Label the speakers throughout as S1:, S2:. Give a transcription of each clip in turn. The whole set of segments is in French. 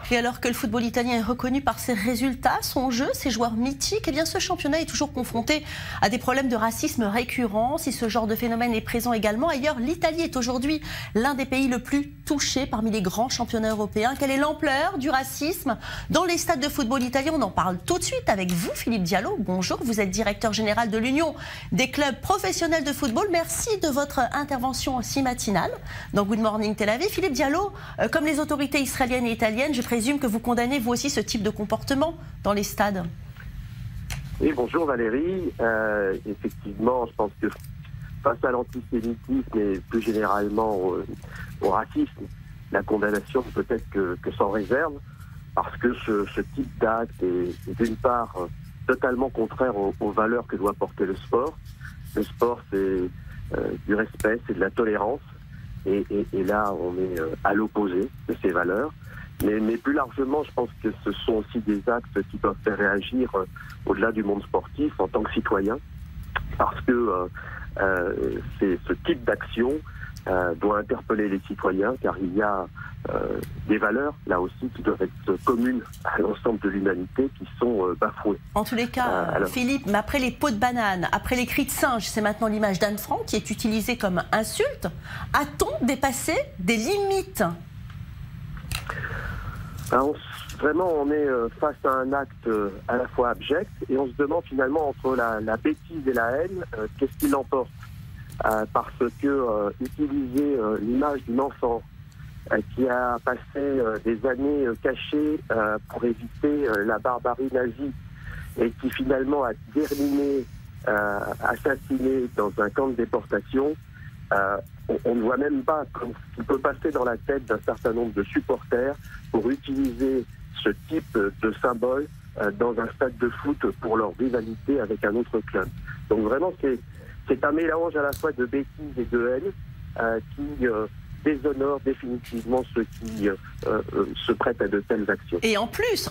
S1: Et alors que le football italien est reconnu par ses résultats, son jeu, ses joueurs mythiques, eh bien ce championnat est toujours confronté à des problèmes de racisme récurrents. Si ce genre de phénomène est présent également ailleurs, l'Italie est aujourd'hui l'un des pays le plus touchés parmi les grands championnats européens. Quelle est l'ampleur du racisme dans les stades de football italiens? On en parle tout de suite avec vous, Philippe Diallo. Bonjour, vous êtes directeur général de l'Union des clubs professionnels de football. Merci de votre intervention si matinale dans Good Morning Tel Aviv. Philippe Diallo, comme les autorités israéliennes et italiennes, je présume que vous condamnez vous aussi ce type de comportement dans les stades.
S2: Oui, bonjour Valérie. Effectivement, je pense que face à l'antisémitisme et plus généralement au racisme, la condamnation peut-être que sans réserve, parce que ce type d'acte est d'une part totalement contraire aux valeurs que doit porter le sport. Le sport, c'est du respect, c'est de la tolérance, et là, on est à l'opposé de ces valeurs. Mais plus largement, je pense que ce sont aussi des actes qui doivent faire réagir au-delà du monde sportif en tant que citoyen, parce que ce type d'action doit interpeller les citoyens, car il y a des valeurs, là aussi, qui doivent être communes à l'ensemble de l'humanité, qui sont bafouées.
S1: En tous les cas, Philippe, mais après les pots de banane, après les cris de singe, c'est maintenant l'image d'Anne Frank qui est utilisée comme insulte. A-t-on dépassé des limites ?
S2: Alors, vraiment, on est face à un acte à la fois abject, et on se demande finalement entre la bêtise et la haine, qu'est-ce qui l'emporte, parce que utiliser l'image d'une enfant qui a passé des années cachée pour éviter la barbarie nazie, et qui finalement a terminé assassiné dans un camp de déportation, on ne voit même pas ce qui peut passer dans la tête d'un certain nombre de supporters pour utiliser ce type de symbole dans un stade de foot pour leur rivalité avec un autre club. Donc vraiment, c'est un mélange à la fois de bêtises et de haine qui déshonore définitivement ceux qui se prêtent à de telles actions.
S1: Et en plus,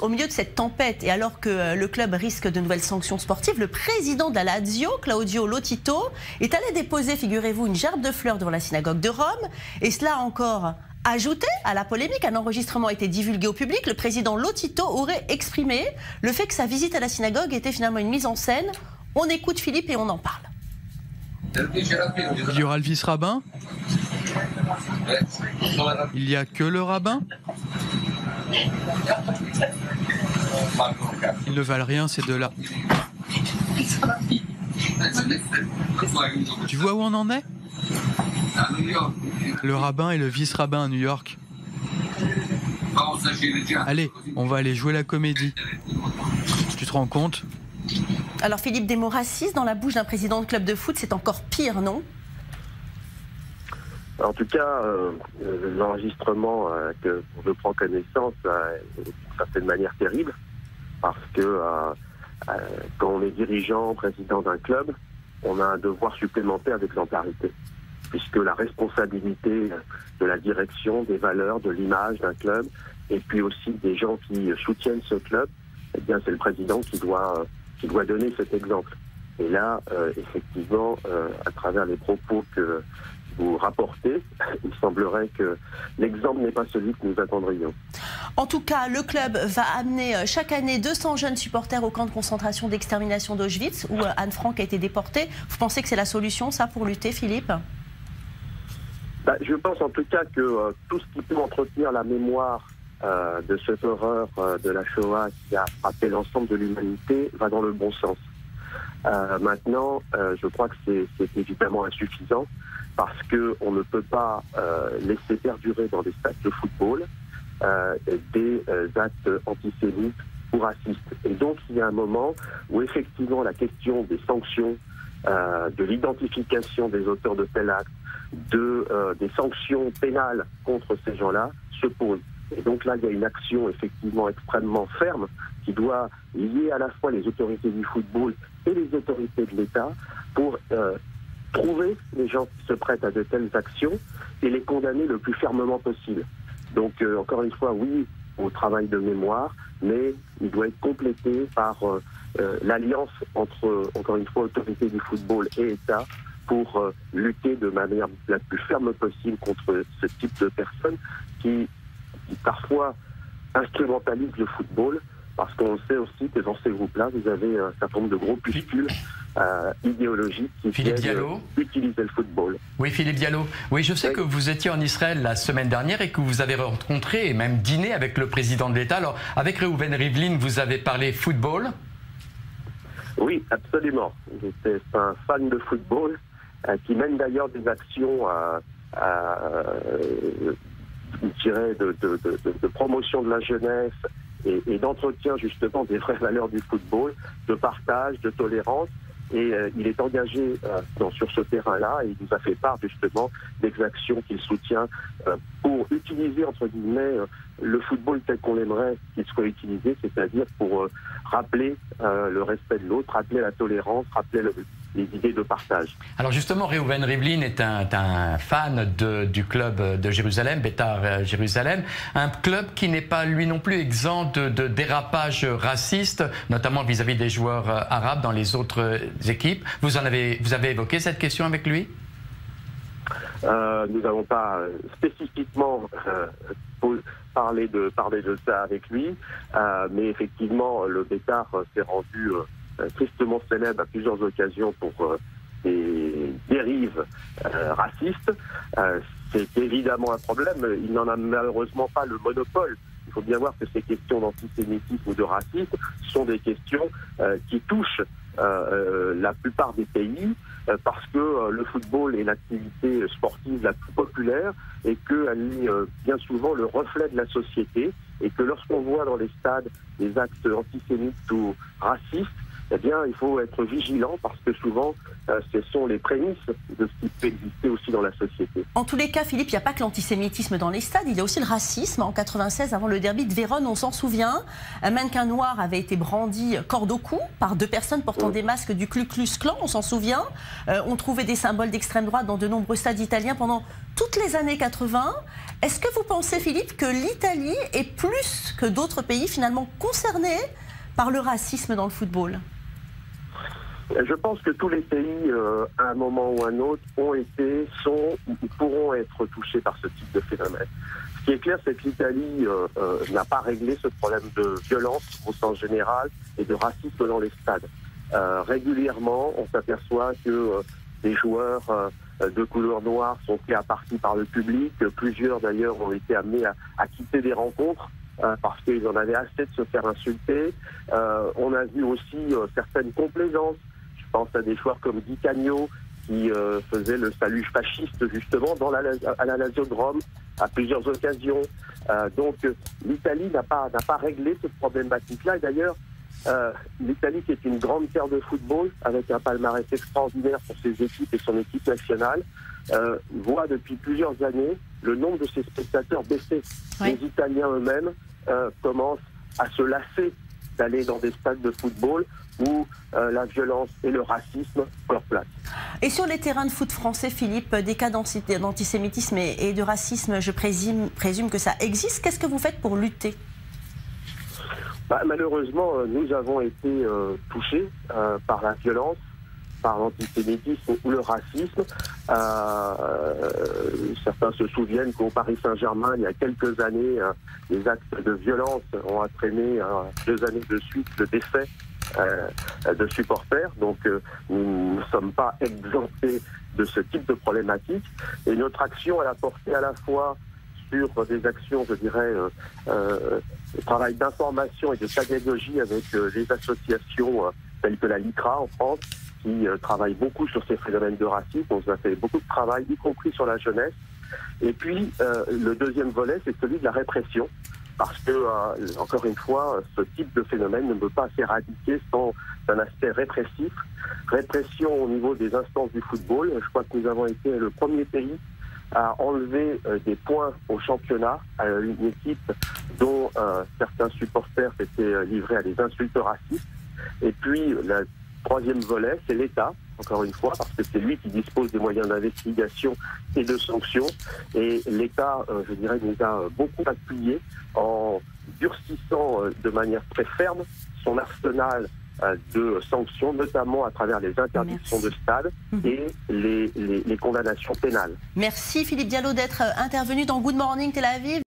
S1: au milieu de cette tempête, et alors que le club risque de nouvelles sanctions sportives, le président de la Lazio, Claudio Lotito, est allé déposer, figurez-vous, une gerbe de fleurs devant la synagogue de Rome. Et cela encore ajouté à la polémique, un enregistrement a été divulgué au public. Le président Lotito aurait exprimé le fait que sa visite à la synagogue était finalement une mise en scène. On écoute Philippe et on en parle.
S3: Il y aura le vice-rabbin ? Il n'y a que le rabbin ? Ils ne valent rien, ces deux-là. Tu vois où on en est ? Le rabbin et le vice-rabbin à New York. Allez, on va aller jouer la comédie. Tu te rends compte ?
S1: Alors Philippe, des mots racistes dans la bouche d'un président de club de foot, c'est encore pire, non ?
S2: En tout cas, l'enregistrement que je prends connaissance est d'une certaine manière terrible, parce que quand on est dirigeant, président d'un club, on a un devoir supplémentaire d'exemplarité, puisque la responsabilité de la direction, des valeurs, de l'image d'un club, et puis aussi des gens qui soutiennent ce club, eh bien c'est le président qui doit donner cet exemple. Et là, effectivement, à travers les propos que vous rapportez, il semblerait que l'exemple n'est pas celui que nous attendrions.
S1: En tout cas, le club va amener chaque année 200 jeunes supporters au camp de concentration d'extermination d'Auschwitz, où Anne Frank a été déportée. Vous pensez que c'est la solution, ça, pour lutter, Philippe ?
S2: Je pense en tout cas que tout ce qui peut entretenir la mémoire de cette horreur de la Shoah qui a frappé l'ensemble de l'humanité va dans le bon sens. Maintenant, je crois que c'est évidemment insuffisant, parce qu'on ne peut pas laisser perdurer dans des stades de football des actes antisémites ou racistes. Et donc il y a un moment où effectivement la question des sanctions, de l'identification des auteurs de tels actes, des sanctions pénales contre ces gens-là se pose. Et donc là, il y a une action effectivement extrêmement ferme qui doit lier à la fois les autorités du football et les autorités de l'État pour trouver les gens qui se prêtent à de telles actions et les condamner le plus fermement possible. Donc, encore une fois, oui au travail de mémoire, mais il doit être complété par l'alliance entre, encore une fois, autorités du football et État pour lutter de manière la plus ferme possible contre ce type de personnes qui parfois instrumentalisent le football, parce qu'on sait aussi que dans ces groupes-là, vous avez un certain nombre de groupuscules idéologiques qui viennent utiliser le football.
S4: Oui, Philippe Diallo. Oui, je sais que vous étiez en Israël la semaine dernière et que vous avez rencontré et même dîné avec le président de l'État. Alors, avec Reuven Rivlin, vous avez parlé football?
S2: Oui, absolument. C'est un fan de football qui mène d'ailleurs des actions je dirais de promotion de la jeunesse et d'entretien justement des vraies valeurs du football, de partage, de tolérance. Et il est engagé sur ce terrain-là et il nous a fait part justement des actions qu'il soutient pour utiliser entre guillemets le football tel qu'on aimerait qu'il soit utilisé, c'est-à-dire pour rappeler le respect de l'autre, rappeler la tolérance, rappeler les idées de partage.
S4: Alors justement, Reuven Rivlin est un fan du club de Jérusalem, Beitar Jérusalem, un club qui n'est pas lui non plus exempt de dérapages racistes, notamment vis-à-vis des joueurs arabes dans les autres équipes. Vous avez évoqué cette question avec lui?
S2: Nous n'avons pas spécifiquement parlé de ça avec lui, mais effectivement, le Beitar s'est rendu tristement célèbre à plusieurs occasions pour des dérives racistes. C'est évidemment un problème. Il n'en a malheureusement pas le monopole. Il faut bien voir que ces questions d'antisémitisme ou de racisme sont des questions qui touchent la plupart des pays parce que le football est l'activité sportive la plus populaire et qu'elle est bien souvent le reflet de la société et que lorsqu'on voit dans les stades des actes antisémites ou racistes, eh bien, il faut être vigilant parce que souvent, ce sont les prémices de ce qui peut exister aussi dans la société.
S1: En tous les cas, Philippe, il n'y a pas que l'antisémitisme dans les stades, il y a aussi le racisme. En 96, avant le derby de Vérone, on s'en souvient, un mannequin noir avait été brandi corde au cou par deux personnes portant des masques du Ku Klux Klan, on s'en souvient. On trouvait des symboles d'extrême droite dans de nombreux stades italiens pendant toutes les années 80. Est-ce que vous pensez, Philippe, que l'Italie est plus que d'autres pays finalement concernés par le racisme dans le football?
S2: Je pense que tous les pays, à un moment ou un autre, ont été, sont ou pourront être touchés par ce type de phénomène. Ce qui est clair, c'est que l'Italie n'a pas réglé ce problème de violence au sens général et de racisme dans les stades. Régulièrement, on s'aperçoit que des joueurs de couleur noire sont pris à partie par le public. Plusieurs, d'ailleurs, ont été amenés à quitter des rencontres parce qu'ils en avaient assez de se faire insulter. On a vu aussi certaines complaisances. Je pense à des joueurs comme Di Canio qui faisait le salut fasciste justement à la Lazio de Rome à plusieurs occasions. Donc l'Italie n'a pas réglé cette problématique-là. Et d'ailleurs, l'Italie, qui est une grande terre de football, avec un palmarès extraordinaire pour ses équipes et son équipe nationale, voit depuis plusieurs années le nombre de ses spectateurs baisser. Oui. Les Italiens eux-mêmes commencent à se lasser d'aller dans des stades de football où la violence et le racisme ont leur place.
S1: Et sur les terrains de foot français, Philippe, des cas d'antisémitisme et de racisme, je présume que ça existe. Qu'est-ce que vous faites pour lutter?
S2: Malheureusement, nous avons été touchés par la violence, par l'antisémitisme ou le racisme. Certains se souviennent qu'au Paris Saint-Germain, il y a quelques années, les actes de violence ont entraîné 2 années de suite le décès de supporters. Donc nous ne sommes pas exemptés de ce type de problématique. Et notre action, elle a porté à la fois sur des actions, je dirais, travail d'information et de pédagogie avec les associations telles que la LICRA en France, qui travaille beaucoup sur ces phénomènes de racisme. On a fait beaucoup de travail, y compris sur la jeunesse. Et puis, le deuxième volet, c'est celui de la répression. Parce que, encore une fois, ce type de phénomène ne peut pas s'éradiquer sans un aspect répressif. Répression au niveau des instances du football. Je crois que nous avons été le premier pays à enlever des points au championnat à une équipe dont certains supporters étaient livrés à des insultes racistes. Et puis, le troisième volet, c'est l'État, encore une fois, parce que c'est lui qui dispose des moyens d'investigation et de sanctions. Et l'État, je dirais, nous a beaucoup appuyés en durcissant de manière très ferme son arsenal de sanctions, notamment à travers les interdictions de stade et les condamnations pénales.
S1: Merci Philippe Diallo d'être intervenu dans Good Morning Tel Aviv.